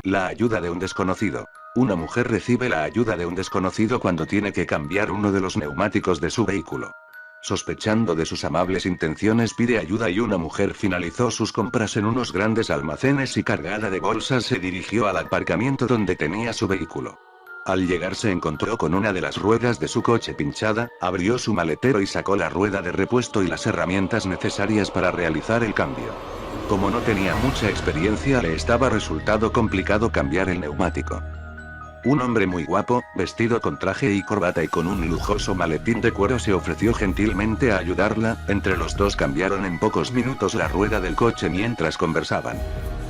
La ayuda de un desconocido. Una mujer recibe la ayuda de un desconocido cuando tiene que cambiar uno de los neumáticos de su vehículo. Sospechando de sus amables intenciones pide ayuda y una mujer finalizó sus compras en unos grandes almacenes y cargada de bolsas se dirigió al aparcamiento donde tenía su vehículo. Al llegar se encontró con una de las ruedas de su coche pinchada, abrió su maletero y sacó la rueda de repuesto y las herramientas necesarias para realizar el cambio. Como no tenía mucha experiencia le estaba resultado complicado cambiar el neumático. Un hombre muy guapo, vestido con traje y corbata y con un lujoso maletín de cuero se ofreció gentilmente a ayudarla, entre los dos cambiaron en pocos minutos la rueda del coche mientras conversaban.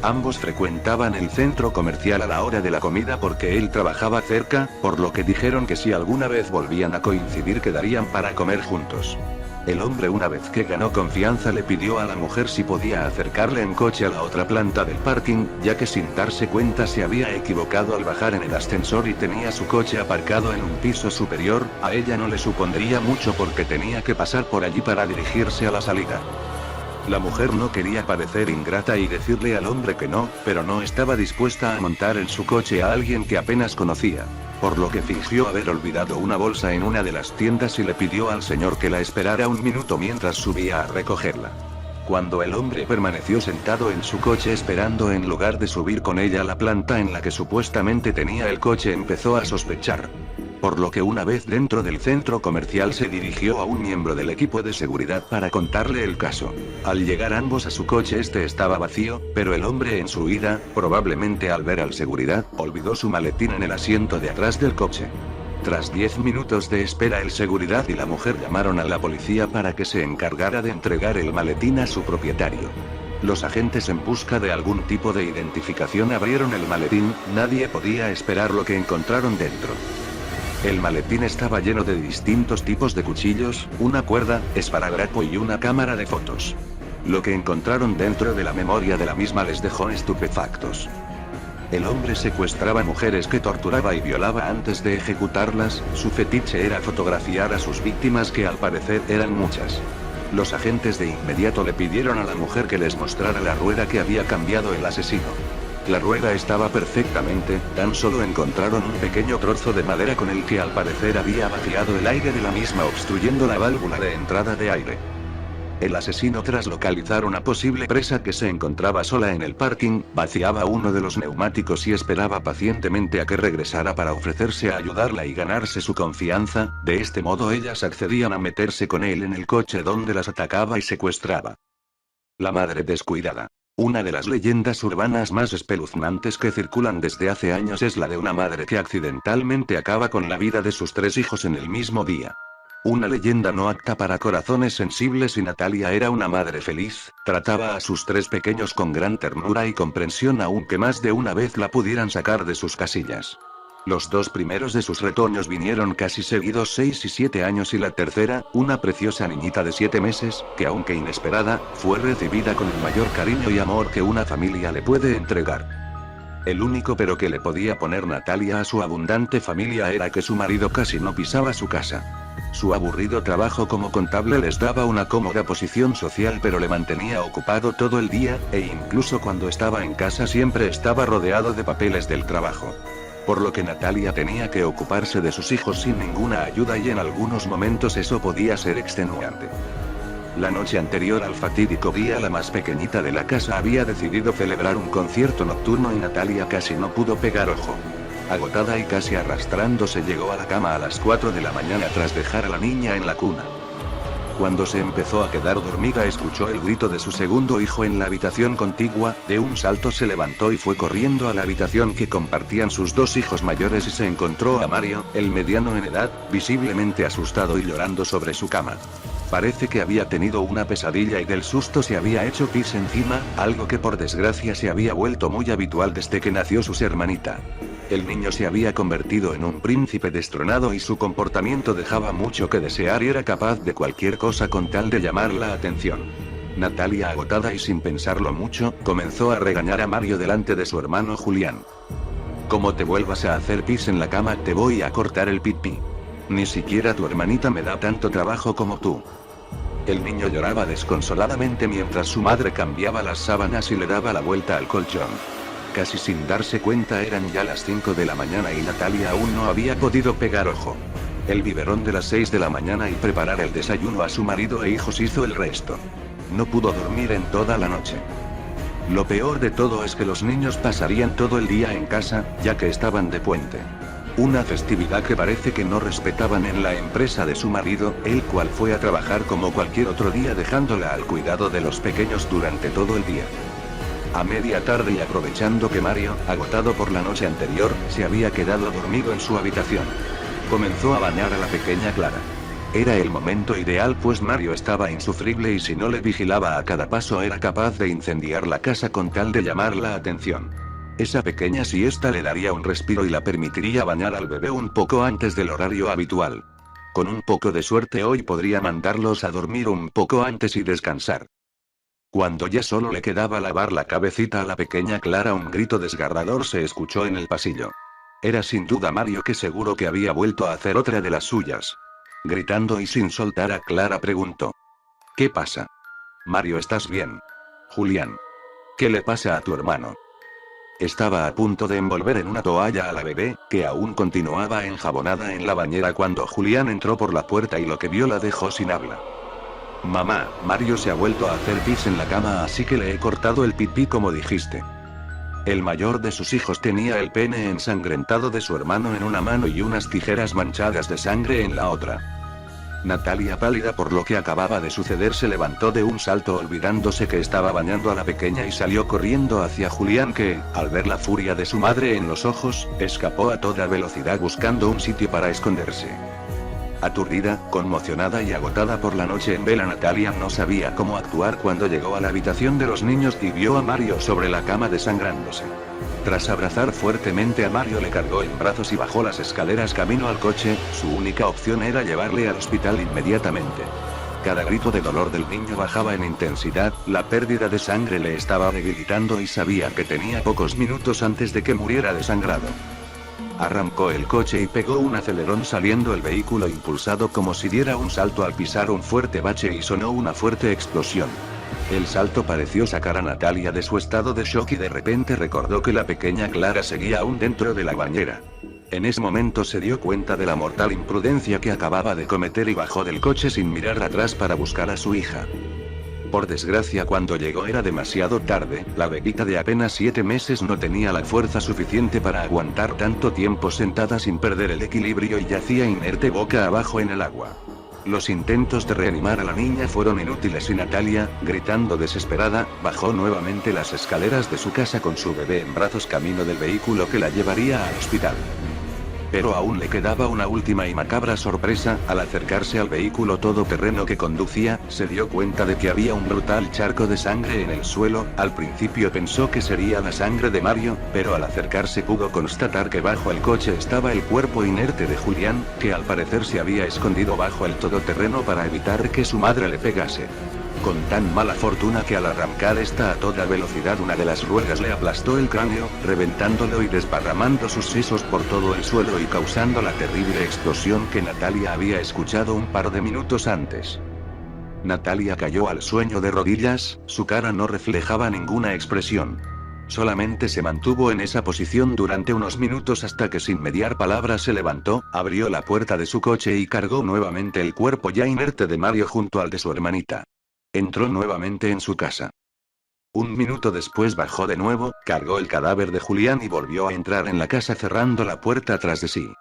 Ambos frecuentaban el centro comercial a la hora de la comida porque él trabajaba cerca, por lo que dijeron que si alguna vez volvían a coincidir quedarían para comer juntos. El hombre una vez que ganó confianza le pidió a la mujer si podía acercarle en coche a la otra planta del parking, ya que sin darse cuenta se había equivocado al bajar en el ascensor y tenía su coche aparcado en un piso superior, a ella no le supondría mucho porque tenía que pasar por allí para dirigirse a la salida. La mujer no quería parecer ingrata y decirle al hombre que no, pero no estaba dispuesta a montar en su coche a alguien que apenas conocía. Por lo que fingió haber olvidado una bolsa en una de las tiendas y le pidió al señor que la esperara un minuto mientras subía a recogerla. Cuando el hombre permaneció sentado en su coche esperando en lugar de subir con ella a la planta en la que supuestamente tenía el coche empezó a sospechar. Por lo que una vez dentro del centro comercial se dirigió a un miembro del equipo de seguridad para contarle el caso. Al llegar ambos a su coche este estaba vacío, pero el hombre en su huida, probablemente al ver al seguridad, olvidó su maletín en el asiento de atrás del coche. Tras 10 minutos de espera el seguridad y la mujer llamaron a la policía para que se encargara de entregar el maletín a su propietario. Los agentes en busca de algún tipo de identificación abrieron el maletín, nadie podía esperar lo que encontraron dentro. El maletín estaba lleno de distintos tipos de cuchillos, una cuerda, esparadrapo y una cámara de fotos. Lo que encontraron dentro de la memoria de la misma les dejó estupefactos. El hombre secuestraba mujeres que torturaba y violaba antes de ejecutarlas, su fetiche era fotografiar a sus víctimas que al parecer eran muchas. Los agentes de inmediato le pidieron a la mujer que les mostrara la rueda que había cambiado el asesino. La rueda estaba perfectamente, tan solo encontraron un pequeño trozo de madera con el que al parecer había vaciado el aire de la misma obstruyendo la válvula de entrada de aire. El asesino tras localizar una posible presa que se encontraba sola en el parking, vaciaba uno de los neumáticos y esperaba pacientemente a que regresara para ofrecerse a ayudarla y ganarse su confianza, de este modo ellas accedían a meterse con él en el coche donde las atacaba y secuestraba. La madre descuidada. Una de las leyendas urbanas más espeluznantes que circulan desde hace años es la de una madre que accidentalmente acaba con la vida de sus 3 hijos en el mismo día. Una leyenda no apta para corazones sensibles y Natalia era una madre feliz, trataba a sus 3 pequeños con gran ternura y comprensión aunque más de una vez la pudieran sacar de sus casillas. Los 2 primeros de sus retoños vinieron casi seguidos 6 y 7 años y la tercera, una preciosa niñita de 7 meses, que aunque inesperada, fue recibida con el mayor cariño y amor que una familia le puede entregar. El único pero que le podía poner Natalia a su abundante familia era que su marido casi no pisaba su casa. Su aburrido trabajo como contable les daba una cómoda posición social pero le mantenía ocupado todo el día, e incluso cuando estaba en casa siempre estaba rodeado de papeles del trabajo. Por lo que Natalia tenía que ocuparse de sus hijos sin ninguna ayuda y en algunos momentos eso podía ser extenuante. La noche anterior al fatídico día la más pequeñita de la casa había decidido celebrar un concierto nocturno y Natalia casi no pudo pegar ojo. Agotada y casi arrastrándose llegó a la cama a las 4 de la mañana tras dejar a la niña en la cuna. Cuando se empezó a quedar dormida escuchó el grito de su segundo hijo en la habitación contigua, de un salto se levantó y fue corriendo a la habitación que compartían sus 2 hijos mayores y se encontró a Mario, el mediano en edad, visiblemente asustado y llorando sobre su cama. Parece que había tenido una pesadilla y del susto se había hecho pis encima, algo que por desgracia se había vuelto muy habitual desde que nació su hermanita. El niño se había convertido en un príncipe destronado y su comportamiento dejaba mucho que desear y era capaz de cualquier cosa con tal de llamar la atención. Natalia, agotada y sin pensarlo mucho, comenzó a regañar a Mario delante de su hermano Julián. Como te vuelvas a hacer pis en la cama te voy a cortar el pipí. Ni siquiera tu hermanita me da tanto trabajo como tú. El niño lloraba desconsoladamente mientras su madre cambiaba las sábanas y le daba la vuelta al colchón. Casi sin darse cuenta eran ya las 5 de la mañana y Natalia aún no había podido pegar ojo. El biberón de las 6 de la mañana y preparar el desayuno a su marido e hijos hizo el resto. No pudo dormir en toda la noche. Lo peor de todo es que los niños pasarían todo el día en casa, ya que estaban de puente. Una festividad que parece que no respetaban en la empresa de su marido, el cual fue a trabajar como cualquier otro día dejándola al cuidado de los pequeños durante todo el día. A media tarde y aprovechando que Mario, agotado por la noche anterior, se había quedado dormido en su habitación, comenzó a bañar a la pequeña Clara. Era el momento ideal pues Mario estaba insufrible y si no le vigilaba a cada paso era capaz de incendiar la casa con tal de llamar la atención. Esa pequeña siesta le daría un respiro y la permitiría bañar al bebé un poco antes del horario habitual. Con un poco de suerte hoy podría mandarlos a dormir un poco antes y descansar. Cuando ya solo le quedaba lavar la cabecita a la pequeña Clara, un grito desgarrador se escuchó en el pasillo. Era sin duda Mario, que seguro que había vuelto a hacer otra de las suyas. Gritando y sin soltar a Clara preguntó: ¿qué pasa? Mario, ¿estás bien? Julián. ¿Qué le pasa a tu hermano? Estaba a punto de envolver en una toalla a la bebé, que aún continuaba enjabonada en la bañera cuando Julián entró por la puerta y lo que vio la dejó sin habla. Mamá, Mario se ha vuelto a hacer pis en la cama, así que le he cortado el pipí como dijiste. El mayor de sus hijos tenía el pene ensangrentado de su hermano en una mano y unas tijeras manchadas de sangre en la otra. Natalia, pálida por lo que acababa de suceder, se levantó de un salto olvidándose que estaba bañando a la pequeña y salió corriendo hacia Julián, que, al ver la furia de su madre en los ojos, escapó a toda velocidad buscando un sitio para esconderse. Aturdida, conmocionada y agotada por la noche en vela, Natalia no sabía cómo actuar cuando llegó a la habitación de los niños y vio a Mario sobre la cama desangrándose. Tras abrazar fuertemente a Mario, le cargó en brazos y bajó las escaleras camino al coche. Su única opción era llevarle al hospital inmediatamente. Cada grito de dolor del niño bajaba en intensidad, la pérdida de sangre le estaba debilitando y sabía que tenía pocos minutos antes de que muriera desangrado. Arrancó el coche y pegó un acelerón, saliendo el vehículo impulsado como si diera un salto al pisar un fuerte bache y sonó una fuerte explosión. El salto pareció sacar a Natalia de su estado de shock y de repente recordó que la pequeña Clara seguía aún dentro de la bañera. En ese momento se dio cuenta de la mortal imprudencia que acababa de cometer y bajó del coche sin mirar atrás para buscar a su hija. Por desgracia, cuando llegó era demasiado tarde. La bebita de apenas 7 meses no tenía la fuerza suficiente para aguantar tanto tiempo sentada sin perder el equilibrio y yacía inerte boca abajo en el agua. Los intentos de reanimar a la niña fueron inútiles y Natalia, gritando desesperada, bajó nuevamente las escaleras de su casa con su bebé en brazos camino del vehículo que la llevaría al hospital. Pero aún le quedaba una última y macabra sorpresa. Al acercarse al vehículo todoterreno que conducía, se dio cuenta de que había un brutal charco de sangre en el suelo. Al principio pensó que sería la sangre de Mario, pero al acercarse pudo constatar que bajo el coche estaba el cuerpo inerte de Julián, que al parecer se había escondido bajo el todoterreno para evitar que su madre le pegase. Con tan mala fortuna que al arrancar esta a toda velocidad, una de las ruedas le aplastó el cráneo, reventándolo y desparramando sus sesos por todo el suelo y causando la terrible explosión que Natalia había escuchado un par de minutos antes. Natalia cayó al sueño de rodillas, su cara no reflejaba ninguna expresión. Solamente se mantuvo en esa posición durante unos minutos hasta que sin mediar palabra se levantó, abrió la puerta de su coche y cargó nuevamente el cuerpo ya inerte de Mario junto al de su hermanita. Entró nuevamente en su casa. Un minuto después bajó de nuevo, cargó el cadáver de Julián y volvió a entrar en la casa cerrando la puerta tras de sí.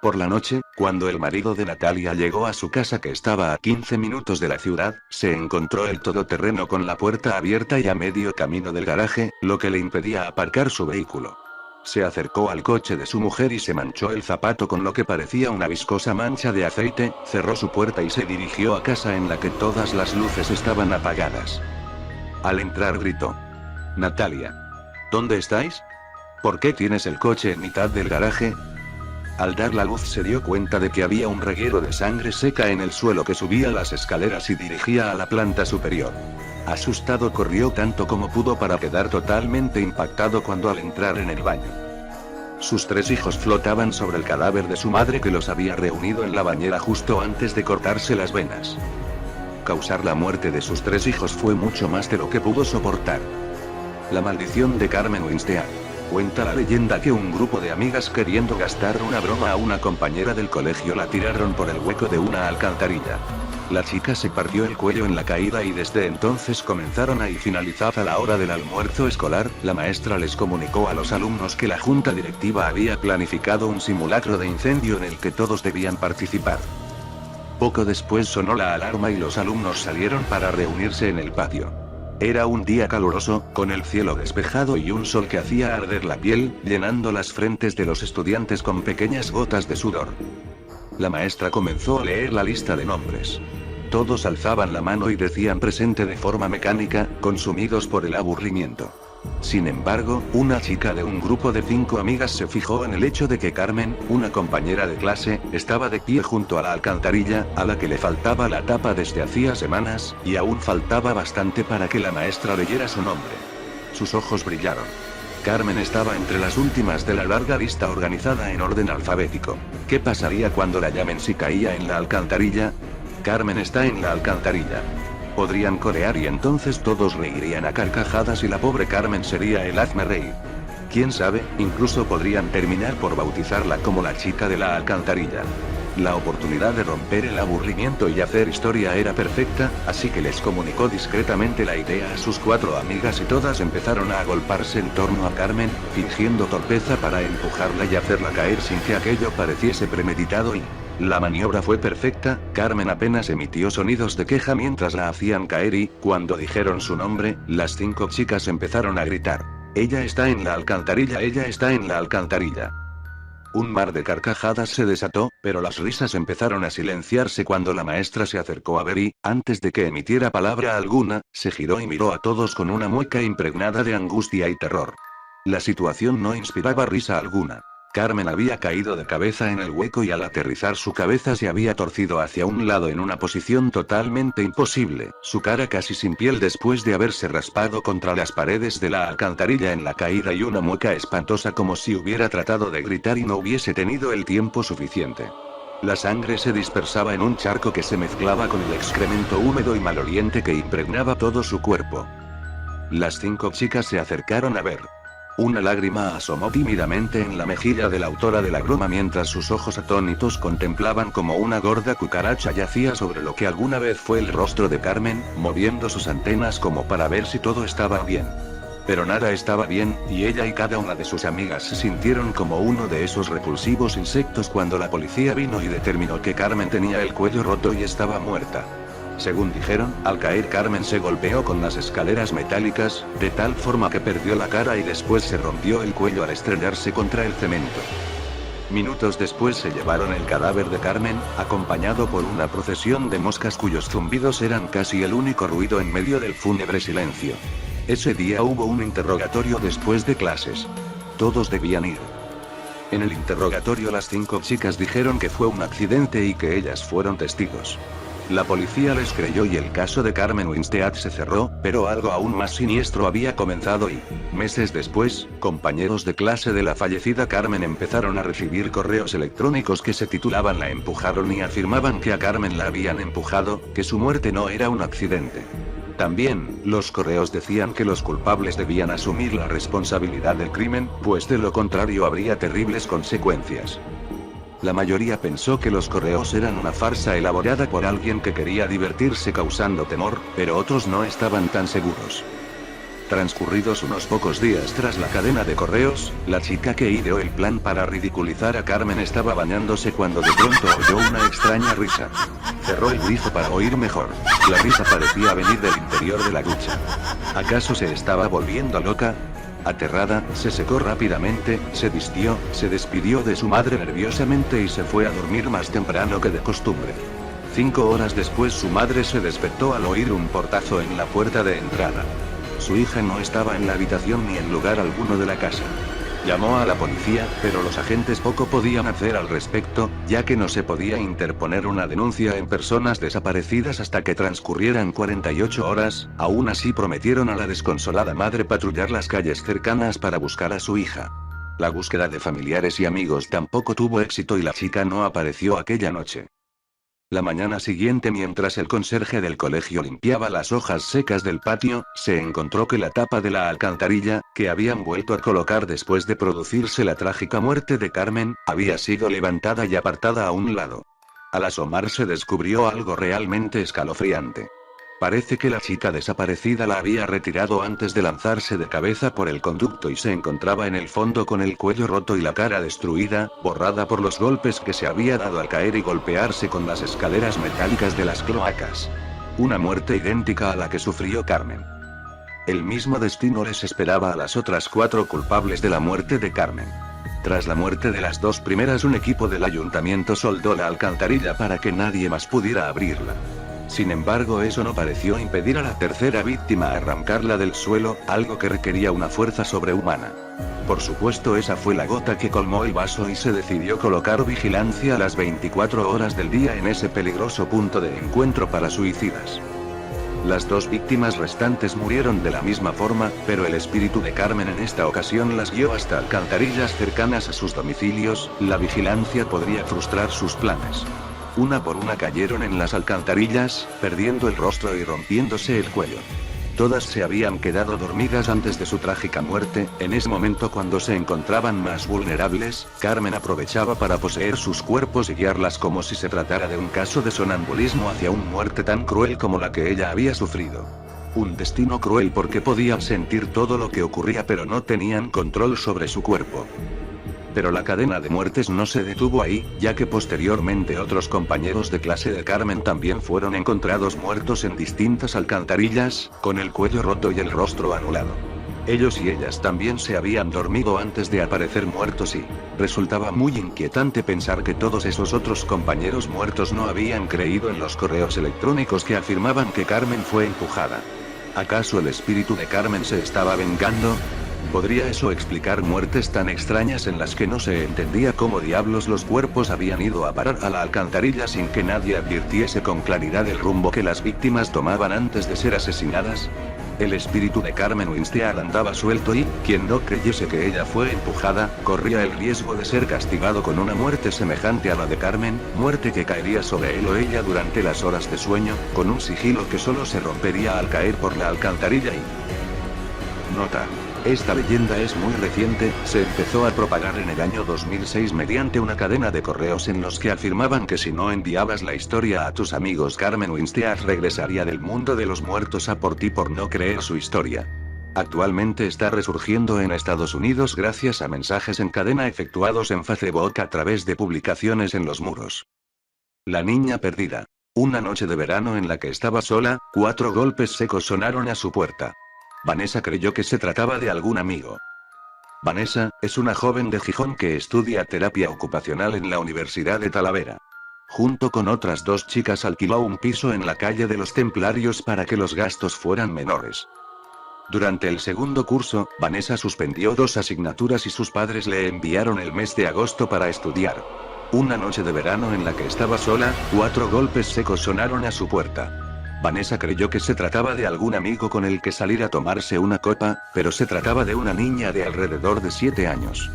Por la noche, cuando el marido de Natalia llegó a su casa, que estaba a 15 minutos de la ciudad, se encontró el todoterreno con la puerta abierta y a medio camino del garaje, lo que le impedía aparcar su vehículo. Se acercó al coche de su mujer y se manchó el zapato con lo que parecía una viscosa mancha de aceite, cerró su puerta y se dirigió a casa en la que todas las luces estaban apagadas. Al entrar gritó: «Natalia, ¿dónde estáis? ¿Por qué tienes el coche en mitad del garaje?». Al dar la luz se dio cuenta de que había un reguero de sangre seca en el suelo que subía las escaleras y dirigía a la planta superior. Asustado corrió tanto como pudo para quedar totalmente impactado cuando al entrar en el baño, sus 3 hijos flotaban sobre el cadáver de su madre, que los había reunido en la bañera justo antes de cortarse las venas. Causar la muerte de sus 3 hijos fue mucho más de lo que pudo soportar. La maldición de Carmen Winstead. Cuenta la leyenda que un grupo de amigas queriendo gastar una broma a una compañera del colegio la tiraron por el hueco de una alcantarilla. La chica se partió el cuello en la caída y desde entonces comenzaron a y finalizada la hora del almuerzo escolar, la maestra les comunicó a los alumnos que la junta directiva había planificado un simulacro de incendio en el que todos debían participar. Poco después sonó la alarma y los alumnos salieron para reunirse en el patio. Era un día caluroso, con el cielo despejado y un sol que hacía arder la piel, llenando las frentes de los estudiantes con pequeñas gotas de sudor. La maestra comenzó a leer la lista de nombres. Todos alzaban la mano y decían presente de forma mecánica, consumidos por el aburrimiento. Sin embargo, una chica de un grupo de 5 amigas se fijó en el hecho de que Carmen, una compañera de clase, estaba de pie junto a la alcantarilla, a la que le faltaba la tapa desde hacía semanas, y aún faltaba bastante para que la maestra leyera su nombre. Sus ojos brillaron. Carmen estaba entre las últimas de la larga lista organizada en orden alfabético. ¿Qué pasaría cuando la llamen si caía en la alcantarilla? Carmen está en la alcantarilla. Podrían corear y entonces todos reirían a carcajadas y la pobre Carmen sería el hazmerreír. Quién sabe, incluso podrían terminar por bautizarla como la chica de la alcantarilla. La oportunidad de romper el aburrimiento y hacer historia era perfecta, así que les comunicó discretamente la idea a sus 4 amigas y todas empezaron a agolparse en torno a Carmen, fingiendo torpeza para empujarla y hacerla caer sin que aquello pareciese premeditado y... La maniobra fue perfecta, Carmen apenas emitió sonidos de queja mientras la hacían caer y, cuando dijeron su nombre, las 5 chicas empezaron a gritar. Ella está en la alcantarilla, ella está en la alcantarilla. Un mar de carcajadas se desató, pero las risas empezaron a silenciarse cuando la maestra se acercó a ver y, antes de que emitiera palabra alguna, se giró y miró a todos con una mueca impregnada de angustia y terror. La situación no inspiraba risa alguna. Carmen había caído de cabeza en el hueco y al aterrizar su cabeza se había torcido hacia un lado en una posición totalmente imposible, su cara casi sin piel después de haberse raspado contra las paredes de la alcantarilla en la caída y una mueca espantosa como si hubiera tratado de gritar y no hubiese tenido el tiempo suficiente. La sangre se dispersaba en un charco que se mezclaba con el excremento húmedo y maloliente que impregnaba todo su cuerpo. Las 5 chicas se acercaron a ver. Una lágrima asomó tímidamente en la mejilla de la autora de la broma mientras sus ojos atónitos contemplaban como una gorda cucaracha yacía sobre lo que alguna vez fue el rostro de Carmen, moviendo sus antenas como para ver si todo estaba bien. Pero nada estaba bien, y ella y cada una de sus amigas se sintieron como uno de esos repulsivos insectos cuando la policía vino y determinó que Carmen tenía el cuello roto y estaba muerta. Según dijeron, al caer Carmen se golpeó con las escaleras metálicas, de tal forma que perdió la cara y después se rompió el cuello al estrellarse contra el cemento. Minutos después se llevaron el cadáver de Carmen, acompañado por una procesión de moscas cuyos zumbidos eran casi el único ruido en medio del fúnebre silencio. Ese día hubo un interrogatorio después de clases. Todos debían ir. En el interrogatorio las 5 chicas dijeron que fue un accidente y que ellas fueron testigos. La policía les creyó y el caso de Carmen Winstead se cerró, pero algo aún más siniestro había comenzado y, meses después, compañeros de clase de la fallecida Carmen empezaron a recibir correos electrónicos que se titulaban La empujaron y afirmaban que a Carmen la habían empujado, que su muerte no era un accidente. También, los correos decían que los culpables debían asumir la responsabilidad del crimen, pues de lo contrario habría terribles consecuencias. La mayoría pensó que los correos eran una farsa elaborada por alguien que quería divertirse causando temor, pero otros no estaban tan seguros. Transcurridos unos pocos días tras la cadena de correos, la chica que ideó el plan para ridiculizar a Carmen estaba bañándose cuando de pronto oyó una extraña risa. Cerró el grifo para oír mejor. La risa parecía venir del interior de la ducha. ¿Acaso se estaba volviendo loca? Aterrada, se secó rápidamente, se vistió, se despidió de su madre nerviosamente y se fue a dormir más temprano que de costumbre. 5 horas después su madre se despertó al oír un portazo en la puerta de entrada. Su hija no estaba en la habitación ni en lugar alguno de la casa. Llamó a la policía, pero los agentes poco podían hacer al respecto, ya que no se podía interponer una denuncia en personas desaparecidas hasta que transcurrieran 48 horas, aún así prometieron a la desconsolada madre patrullar las calles cercanas para buscar a su hija. La búsqueda de familiares y amigos tampoco tuvo éxito y la chica no apareció aquella noche. La mañana siguiente, mientras el conserje del colegio limpiaba las hojas secas del patio, se encontró que la tapa de la alcantarilla, que habían vuelto a colocar después de producirse la trágica muerte de Carmen, había sido levantada y apartada a un lado. Al asomarse descubrió algo realmente escalofriante. Parece que la chica desaparecida la había retirado antes de lanzarse de cabeza por el conducto y se encontraba en el fondo con el cuello roto y la cara destruida, borrada por los golpes que se había dado al caer y golpearse con las escaleras metálicas de las cloacas. Una muerte idéntica a la que sufrió Carmen. El mismo destino les esperaba a las otras 4 culpables de la muerte de Carmen. Tras la muerte de las 2 primeras, un equipo del ayuntamiento soldó la alcantarilla para que nadie más pudiera abrirla. Sin embargo, eso no pareció impedir a la tercera víctima arrancarla del suelo, algo que requería una fuerza sobrehumana. Por supuesto, esa fue la gota que colmó el vaso y se decidió colocar vigilancia a las 24 horas del día en ese peligroso punto de encuentro para suicidas. Las 2 víctimas restantes murieron de la misma forma, pero el espíritu de Carmen en esta ocasión las guió hasta alcantarillas cercanas a sus domicilios. La vigilancia podría frustrar sus planes. Una por una cayeron en las alcantarillas, perdiendo el rostro y rompiéndose el cuello. Todas se habían quedado dormidas antes de su trágica muerte. En ese momento, cuando se encontraban más vulnerables, Carmen aprovechaba para poseer sus cuerpos y guiarlas como si se tratara de un caso de sonambulismo hacia una muerte tan cruel como la que ella había sufrido. Un destino cruel porque podían sentir todo lo que ocurría pero no tenían control sobre su cuerpo. Pero la cadena de muertes no se detuvo ahí, ya que posteriormente otros compañeros de clase de Carmen también fueron encontrados muertos en distintas alcantarillas, con el cuello roto y el rostro anulado. Ellos y ellas también se habían dormido antes de aparecer muertos y resultaba muy inquietante pensar que todos esos otros compañeros muertos no habían creído en los correos electrónicos que afirmaban que Carmen fue empujada. ¿Acaso el espíritu de Carmen se estaba vengando? ¿Podría eso explicar muertes tan extrañas en las que no se entendía cómo diablos los cuerpos habían ido a parar a la alcantarilla sin que nadie advirtiese con claridad el rumbo que las víctimas tomaban antes de ser asesinadas? El espíritu de Carmen Winstead andaba suelto y, quien no creyese que ella fue empujada, corría el riesgo de ser castigado con una muerte semejante a la de Carmen, muerte que caería sobre él o ella durante las horas de sueño, con un sigilo que solo se rompería al caer por la alcantarilla y... Nota. Esta leyenda es muy reciente, se empezó a propagar en el año 2006 mediante una cadena de correos en los que afirmaban que si no enviabas la historia a tus amigos, Carmen Winstead regresaría del mundo de los muertos a por ti por no creer su historia. Actualmente está resurgiendo en Estados Unidos gracias a mensajes en cadena efectuados en Facebook a través de publicaciones en los muros. La niña perdida. Una noche de verano en la que estaba sola, 4 golpes secos sonaron a su puerta. Vanessa creyó que se trataba de algún amigo. Vanessa es una joven de Gijón que estudia terapia ocupacional en la Universidad de Talavera. Junto con otras 2 chicas alquiló un piso en la calle de los Templarios para que los gastos fueran menores. Durante el segundo curso, Vanessa suspendió 2 asignaturas y sus padres le enviaron el mes de agosto para estudiar. Una noche de verano en la que estaba sola, 4 golpes secos sonaron a su puerta. Vanessa creyó que se trataba de algún amigo con el que salir a tomarse una copa, pero se trataba de una niña de alrededor de 7 años.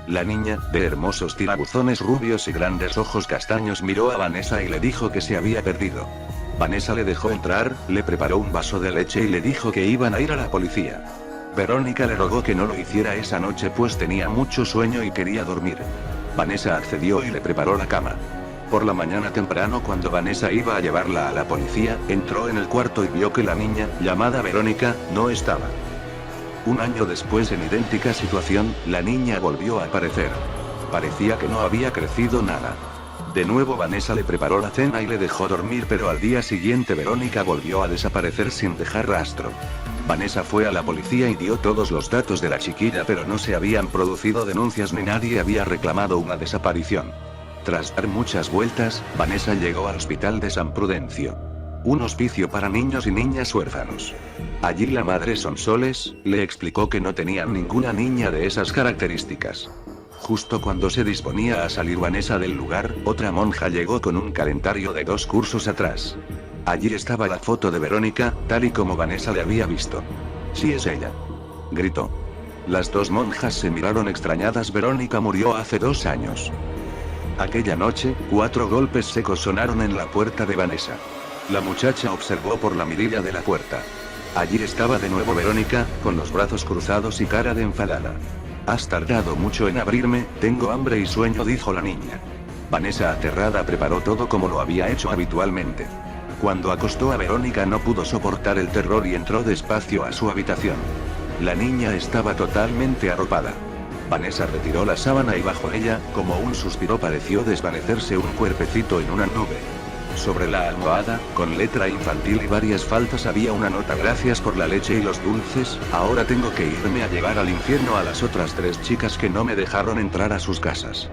La niña, de hermosos tirabuzones rubios y grandes ojos castaños, miró a Vanessa y le dijo que se había perdido. Vanessa le dejó entrar, le preparó un vaso de leche y le dijo que iban a ir a la policía. Verónica le rogó que no lo hiciera esa noche pues tenía mucho sueño y quería dormir. Vanessa accedió y le preparó la cama. Por la mañana temprano, cuando Vanessa iba a llevarla a la policía, entró en el cuarto y vio que la niña, llamada Verónica, no estaba. Un año después, en idéntica situación, la niña volvió a aparecer. Parecía que no había crecido nada. De nuevo Vanessa le preparó la cena y le dejó dormir, pero al día siguiente Verónica volvió a desaparecer sin dejar rastro. Vanessa fue a la policía y dio todos los datos de la chiquilla, pero no se habían producido denuncias ni nadie había reclamado una desaparición. Tras dar muchas vueltas, Vanessa llegó al hospital de San Prudencio. Un hospicio para niños y niñas huérfanos. Allí la madre Sonsoles le explicó que no tenían ninguna niña de esas características. Justo cuando se disponía a salir Vanessa del lugar, otra monja llegó con un calendario de 2 cursos atrás. Allí estaba la foto de Verónica, tal y como Vanessa le había visto. «Sí es ella», gritó. Las 2 monjas se miraron extrañadas. Verónica murió hace 2 años. Aquella noche, 4 golpes secos sonaron en la puerta de Vanessa. La muchacha observó por la mirilla de la puerta. Allí estaba de nuevo Verónica, con los brazos cruzados y cara de enfadada. «Has tardado mucho en abrirme, tengo hambre y sueño», dijo la niña. Vanessa, aterrada, preparó todo como lo había hecho habitualmente. Cuando acostó a Verónica no pudo soportar el terror y entró despacio a su habitación. La niña estaba totalmente arropada. Vanessa retiró la sábana y bajo ella, como un suspiro, pareció desvanecerse un cuerpecito en una nube. Sobre la almohada, con letra infantil y varias faltas, había una nota: «Gracias por la leche y los dulces, ahora tengo que irme a llevar al infierno a las otras 3 chicas que no me dejaron entrar a sus casas».